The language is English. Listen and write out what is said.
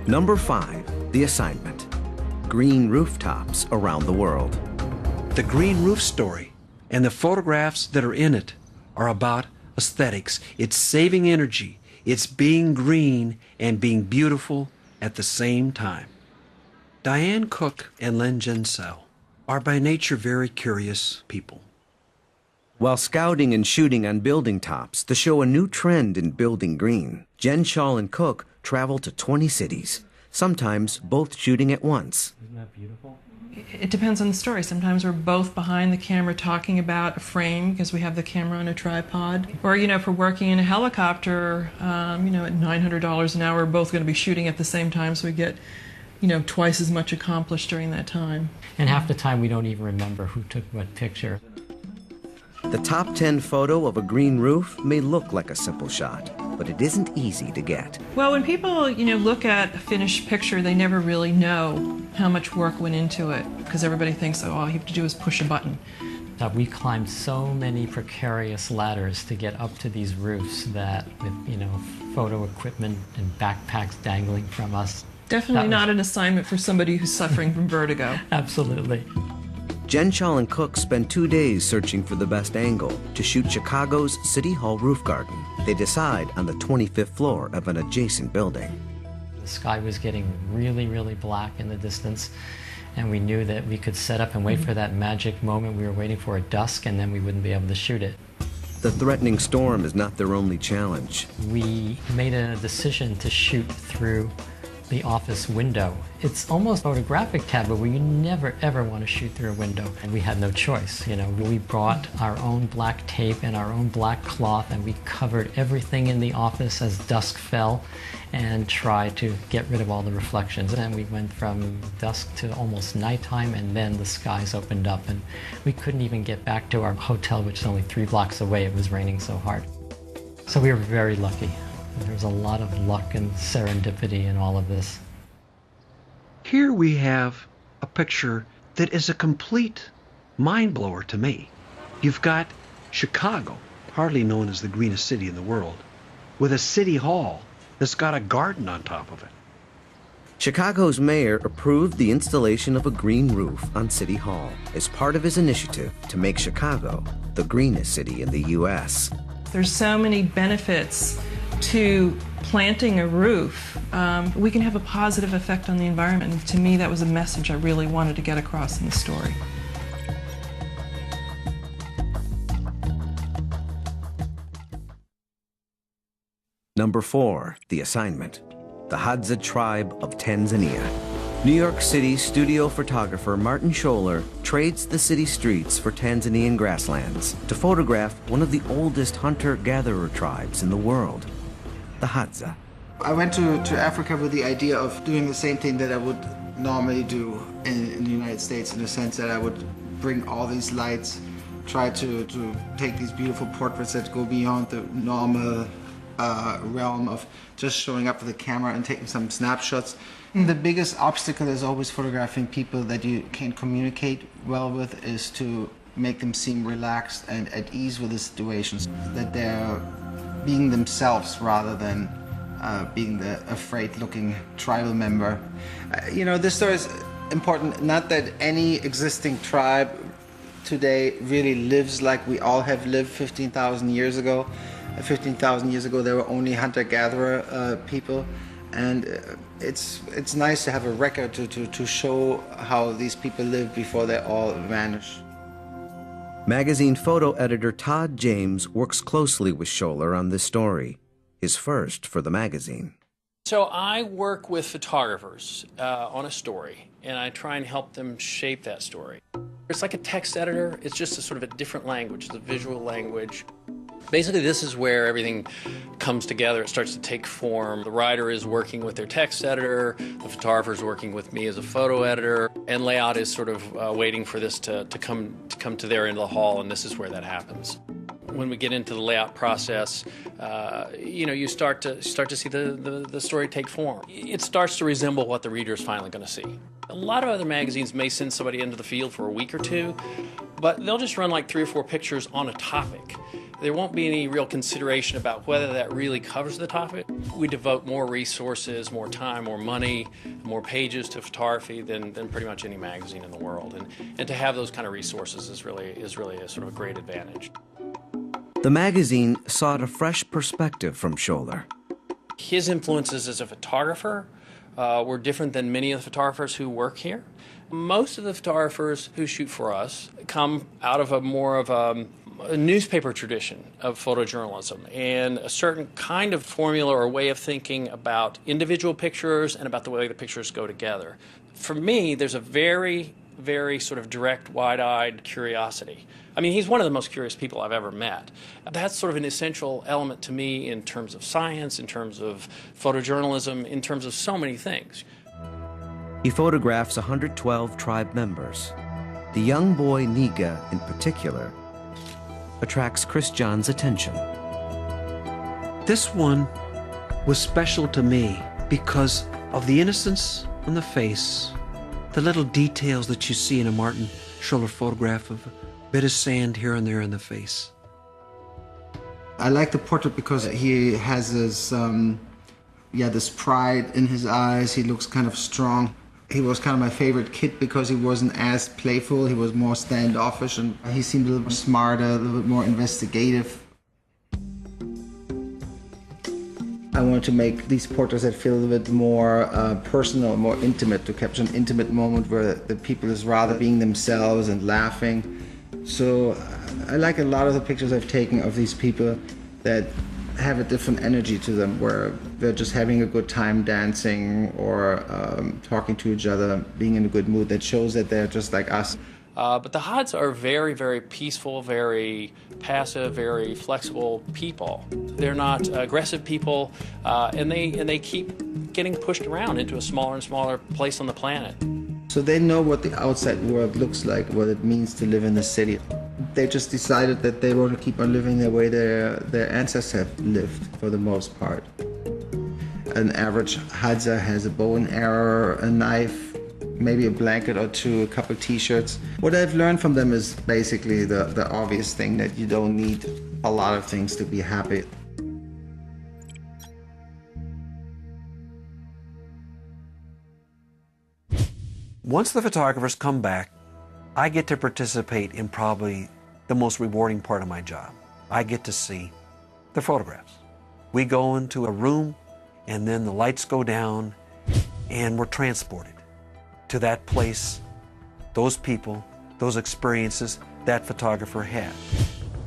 Number 5, The Assignment. Green rooftops around the world. The green roof story and the photographs that are in it are about aesthetics. It's saving energy. It's being green and being beautiful at the same time. Diane Cook and Len Gensel are by nature very curious people. While scouting and shooting on building tops to show a new trend in building green, Genshaw and Cook travel to 20 cities, sometimes both shooting at once. Isn't that beautiful? It depends on the story. Sometimes we're both behind the camera talking about a frame because we have the camera on a tripod. Or, if we're working in a helicopter, at $900 an hour, we're both going to be shooting at the same time, so we get, twice as much accomplished during that time. And half the time we don't even remember who took what picture. The top 10 photo of a green roof may look like a simple shot, but it isn't easy to get. Well, when people, look at a finished picture, they never really know how much work went into it because everybody thinks, all you have to do is push a button. We climbed so many precarious ladders to get up to these roofs that with, photo equipment and backpacks dangling from us. Definitely not an assignment for somebody who's suffering from vertigo. Absolutely. Genshaw and Cook spend 2 days searching for the best angle to shoot Chicago's City Hall roof garden. They decide on the 25th floor of an adjacent building. The sky was getting really, really black in the distance, and we knew that we could set up and wait for that magic moment we were waiting for at dusk, and then we wouldn't be able to shoot it. The threatening storm is not their only challenge. We made a decision to shoot through the office window. It's almost a photographic tableau where you never ever want to shoot through a window. And we had no choice, We brought our own black tape and our own black cloth, and we covered everything in the office as dusk fell and tried to get rid of all the reflections. And we went from dusk to almost nighttime, and then the skies opened up and we couldn't even get back to our hotel, which is only 3 blocks away. It was raining so hard. So we were very lucky. There's a lot of luck and serendipity in all of this. Here we have a picture that is a complete mind-blower to me. You've got Chicago, hardly known as the greenest city in the world, with a city hall that's got a garden on top of it. Chicago's mayor approved the installation of a green roof on City Hall as part of his initiative to make Chicago the greenest city in the U.S. There's so many benefits to planting a roof. We can have a positive effect on the environment. And to me, that was a message I really wanted to get across in the story. Number 4, The Assignment. The Hadza Tribe of Tanzania. New York City studio photographer Martin Scholler trades the city streets for Tanzanian grasslands to photograph one of the oldest hunter-gatherer tribes in the world, the Hadza. I went to Africa with the idea of doing the same thing that I would normally do in the United States, in the sense that I would bring all these lights, try to take these beautiful portraits that go beyond the normal realm of just showing up with a camera and taking some snapshots. The biggest obstacle is always photographing people that you can communicate well with, is to make them seem relaxed and at ease with the situations, that they're being themselves rather than being the afraid-looking tribal member. This story is important, not that any existing tribe today really lives like we all have lived 15,000 years ago. 15,000 years ago, there were only hunter-gatherer people, and it's nice to have a record to show how these people lived before they all vanished. Magazine photo editor Todd James works closely with Scholler on this story, his first for the magazine. So I work with photographers on a story, and I try and help them shape that story. It's like a text editor. It's just a sort of a different language, it's a visual language. Basically, this is where everything comes together. It starts to take form. The writer is working with their text editor, the photographer is working with me as a photo editor, and layout is sort of waiting for this to come to their end of the hall, and this is where that happens. When we get into the layout process, you start to see the story take form. It starts to resemble what the reader is finally going to see. A lot of other magazines may send somebody into the field for a week or two, but they'll just run like 3 or 4 pictures on a topic. There won't be any real consideration about whether that really covers the topic. We devote more resources, more time, more money, more pages to photography than pretty much any magazine in the world. And to have those kind of resources is really a sort of a great advantage. The magazine sought a fresh perspective from Scholer. His influences as a photographer were different than many of the photographers who work here. Most of the photographers who shoot for us come out of a newspaper tradition of photojournalism and a certain kind of formula or way of thinking about individual pictures and about the way the pictures go together. For me, there's a very, very sort of direct, wide-eyed curiosity. I mean, he's one of the most curious people I've ever met. That's sort of an essential element to me in terms of science, in terms of photojournalism, in terms of so many things. He photographs 112 tribe members. The young boy Niga, in particular, attracts Chris John's attention. This one was special to me because of the innocence on the face, the little details that you see in a Martin Scholer photograph of a bit of sand here and there in the face. I like the portrait because he has this pride in his eyes. He looks kind of strong. He was kind of my favorite kid because he wasn't as playful. He was more standoffish, and he seemed a little bit smarter, a little bit more investigative. I wanted to make these portraits that feel a little bit more personal, more intimate, to capture an intimate moment where the people is rather being themselves and laughing. So I like a lot of the pictures I've taken of these people that have a different energy to them, where they're just having a good time dancing or talking to each other, being in a good mood. That shows that they're just like us. But the Hodds are very, very peaceful, very passive, very flexible people. They're not aggressive people, and they keep getting pushed around into a smaller and smaller place on the planet. So they know what the outside world looks like, what it means to live in the city. They just decided that they want to keep on living the way their ancestors have lived, for the most part. An average Hadza has a bow and arrow, a knife, maybe a blanket or two, a couple t-shirts. What I've learned from them is basically the obvious thing, that you don't need a lot of things to be happy. Once the photographers come back, I get to participate in probably the most rewarding part of my job. I get to see the photographs. We go into a room, and then the lights go down, and we're transported to that place, those people, those experiences that photographer had.